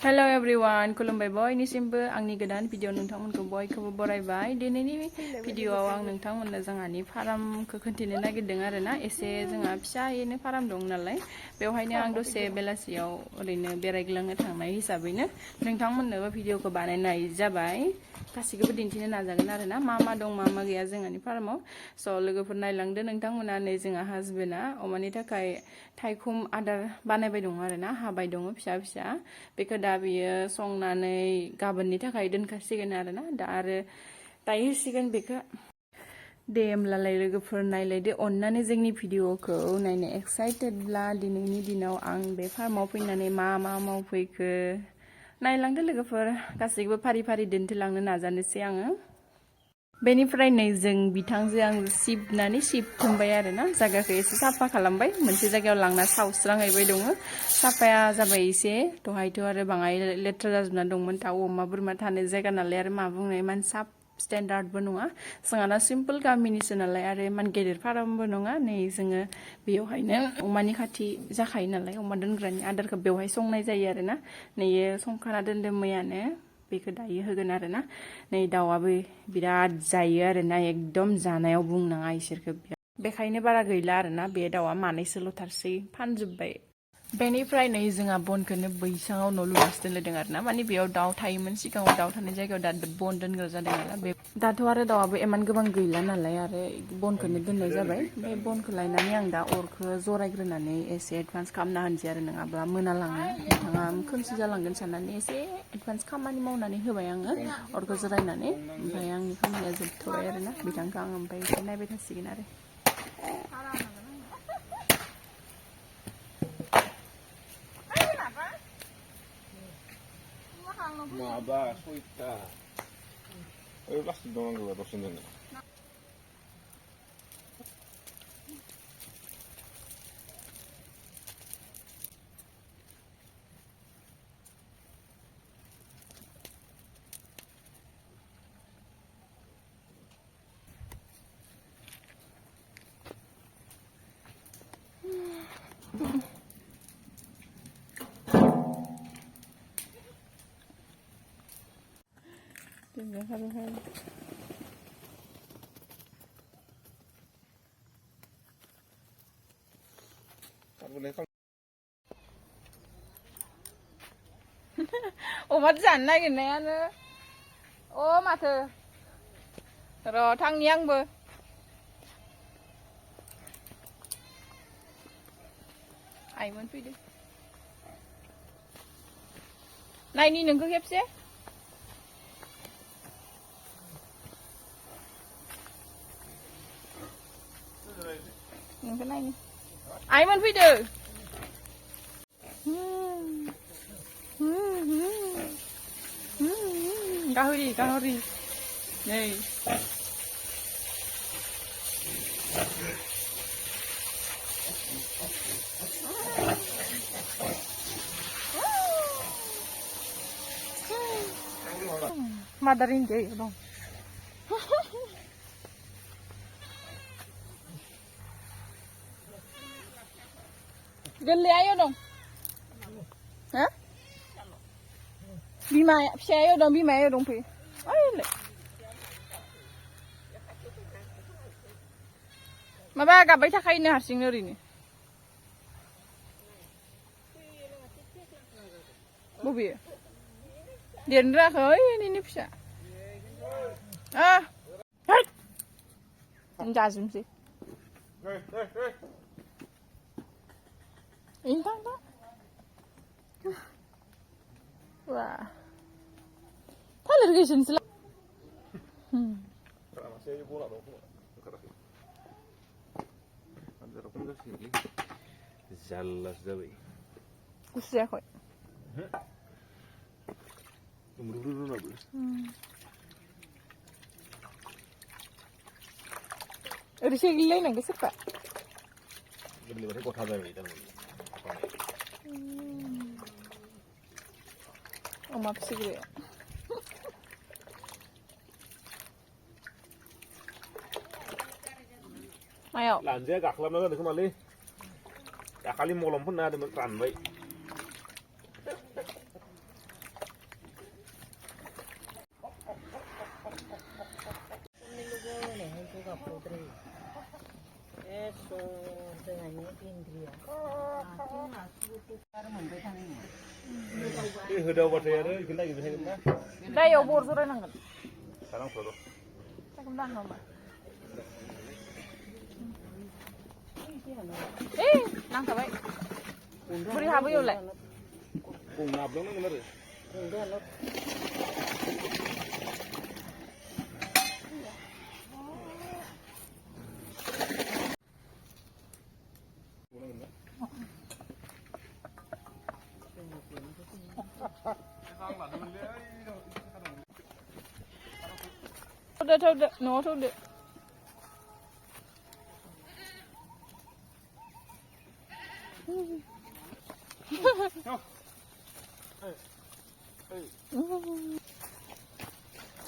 Hello everyone, खुलुमबाय बयनिसिमबो आंनि गोदान भिडिअ नोंथांमोनखौ बयखौबो बरायबाय। दिनैनि भिडिअआव आं नोंथांमोननो जोंहानि फार्मखौ खोन्थिनो नागिरदों आरोना। एसे जोंहा फिसायैनो फार्म दं नालाय बेवहायनो आं दसे बेलासियाव ओरैनो बेरायग्लांनो थांनाय हिसाबैनो नोंथांमोननोबो भिडिअखौ बानायनाय जाबाय। गासिखौबो दिन्थिनो नाजागोन आरोना मा दं मा गैया जोंहानि फार्माव। स' लोगोफोर नायलांदो नोंथांमोना। नै जोंहा हासबेन्डआ अमानि थाखाय थाइखुम आदार बानायबाय दं आरोना, हाबाय दं फिसा फिसा। बेखौ दा बियो संनानै गाबोननि थाखाय दोनखासिगोन आरोना। दा आरो दायो होसिगोन बेखौ। दे होमब्लालाय लोगोफोर नायलायदो अननानै जोंनि भिडिअखौ नायनो एक्साइटेडब्ला दिनैनि दिनाव आं बे फार्माव फैनानै मा मावफैखो नायलांदो लोगोफोर। गासैखौबो फारि फारि दिन्थिलांनो नाजानोसै आङो। बेनिफ्राय नै जों बिथांजों आं सिबथुमबाय आरोना, जायगाखौ एसे साफा खालामबाय। मोनसे जायगायाव लांना सावस्रांहैबाय दङ। साफाया जाबाय एसे, दहायथ' आरो बाङाय लेथ्रा जाजोबना दंमोन। दाउ अमा बोरमा थानो जायगा नालाय आरो मा बुंनो, इमान साफ स्टेन्डार्डबो नङा। जोंहाना सिम्पोल गामिनिसो नालाय आरो इमान गेदेर फार्मबो नङा। नै जोङो बेवहायनो अमानि खाथि जाखायो नालाय, अमा दोनग्रानि आदारखौ बेवहाय संनाय जायो आरोना। नैयो संखाना दोनदों मैयानो, बेखौ दायो होगोन आरोना। नै दाउआबो बिराद जायो आरोना, एकदम जानायाव बुंनाङा इसोरखौ। बेखायनो बारा गैला आरोना, बे दाउआ मानैसोल'थारसै, फानजोब्बाय। बेनिफ्राय नै जोंहा बनखौनो बैसाङाव न' लुनासो दोनलायदों आरोना। माने बेयाव दाउ थायोमोन सिगाङाव, दाउ थानाय जायगायाव दा बन दोनग्रा जादों नालाय। बे दाथ' आरो दाउआबो इमान गोबां गैला नालाय आरो बनखौनो दोननाय जाबाय। ओमफ्राय बनखौ लायनानै आं दा अरखौ जरायग्रोनानै एसे एडभान्स खालामना होनोसै आरो, नङाब्ला मोनालाङो बिथाङा खोमसि जालांगोन साननानै एसे एडभान्स खामानि मावनानै होबाय आङो अरखौ जरायनानै। ओमफ्राय आंनि खामानिया जोबथ'बाय आरोना, बिथांखौ आं ओमफ्राय एसे नायबाय थासिगोन आरो। माबा सयथा ओइ प्लास्टिक दं आंगो दसे दोनो अमा जानो नागिरनायानो माथो र' थांनि आंबो। आइमोन फैदो, नायनि नोंखौ खेबसे। नोंखौ नायनि, आइमोन फैदो। गाहरि नै mother in day dong. Geli ayo dong. Hah? Bima ya, ayo dong, Bima ayo dong, Pi. Ayo le. Maba gabai थाखायोनो हारसिंनो ओरैनो। बबे? देरनो राखै ओइनिनो फिसा। जाजोबनोसै। Intang tak? Wah. Talir gejun sila. Jalas dawi. Kusya kok. Dulu na boleh. Udah sih gila nang kesep pak. Beli berapa kota dawi itu? Oma pasti gila. Ayo. Lanjut gak kelam lagi kembali. Ya kali mau lompon ada meneran baik. बे होदावबाथाय आरो बेखौ नागिरबाय थागोन ना दायाव बर जरायनांगोन सारांफोर जागोन दां नामा ए नांखाबाय बोरै हाबोयावलाय गं नाबलांनांगोन आरो थौदो न'आव थौदो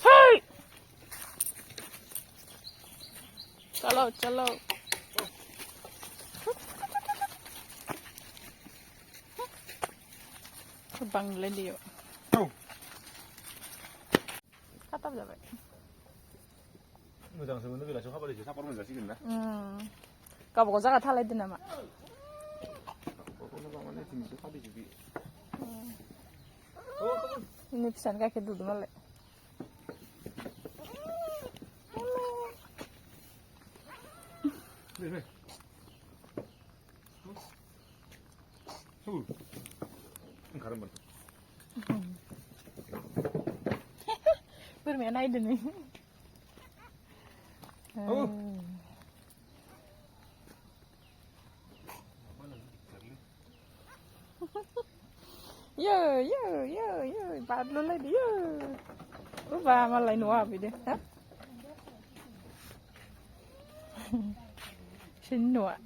Hey! चलो बांद्राय दैयाव खाथाब जाबाय मोजांसो मोनो बेलासियाव खाबारिसो साफा मोनजासिगोन ना गावबागाव जागा थालायदो नामा माने दिनैसो खाबारिसो बे ini pisan kakek duduk malah bermain aja nih yo bạn luôn lấy đi yo và mà lại nua vậy đi hả xin nua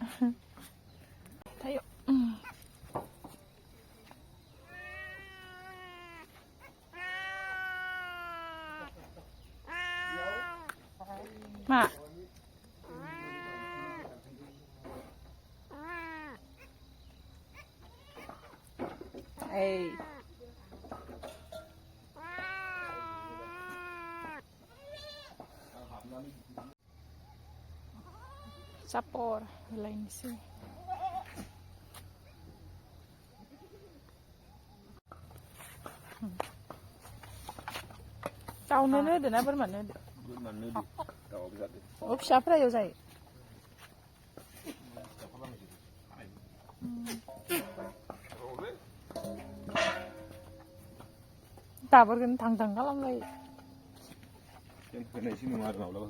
thấy mà Ê. Sapor lain sih. Tao nữa để nó vẫn mặn nữa. Mặn nữa đi. Tao bisa deh. Úp siapa ya saya? Tabarkan thang kalam lagi. Yang kena isi nomor nào là bao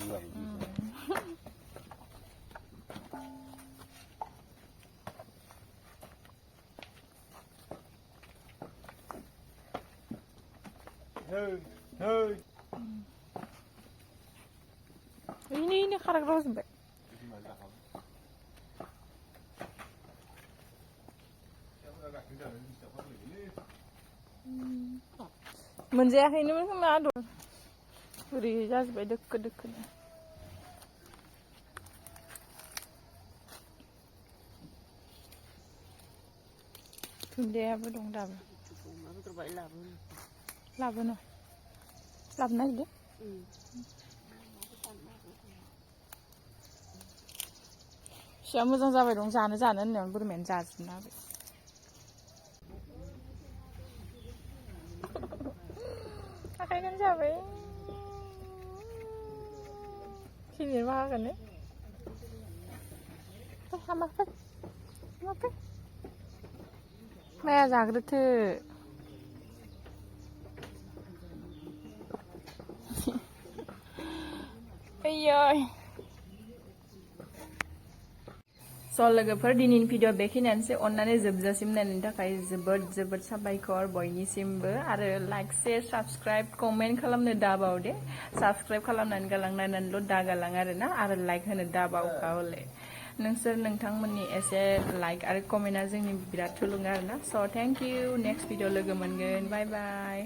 Hey. Ini karak terus sampai. Menjahitin ini mana ada? Beri jas deket. Dia apa dong dah? Labu no. Labu nak dia? Siapa yang sampai dong sana yang bermain jas nabi. Akai kan sampai. Sini makan ni. Apa? Maya jaga tu. Ayoy. लोगोफोर दिनैनि video बेखिनियानोसै अन्नानै जोबजासिम नायनायनि थाखाय जोबोद साबायखर बयनिसिमबो आरो लाइक शेयार साबस्क्राइब कमेन्ट खालामनो दाबाव दे साबस्क्राइब खालामनानै गालांनानैल' दागालां आरोना आरो लाइक होनो दाबावखा हले नोंथांमोननि एसे लाइक आरो कमेन्टआ जोंनि बिराद थुलुंगा आरोना स' थेंक इउ नेक्स्ट भिडिअ लोगो मोनगोन बाय बाय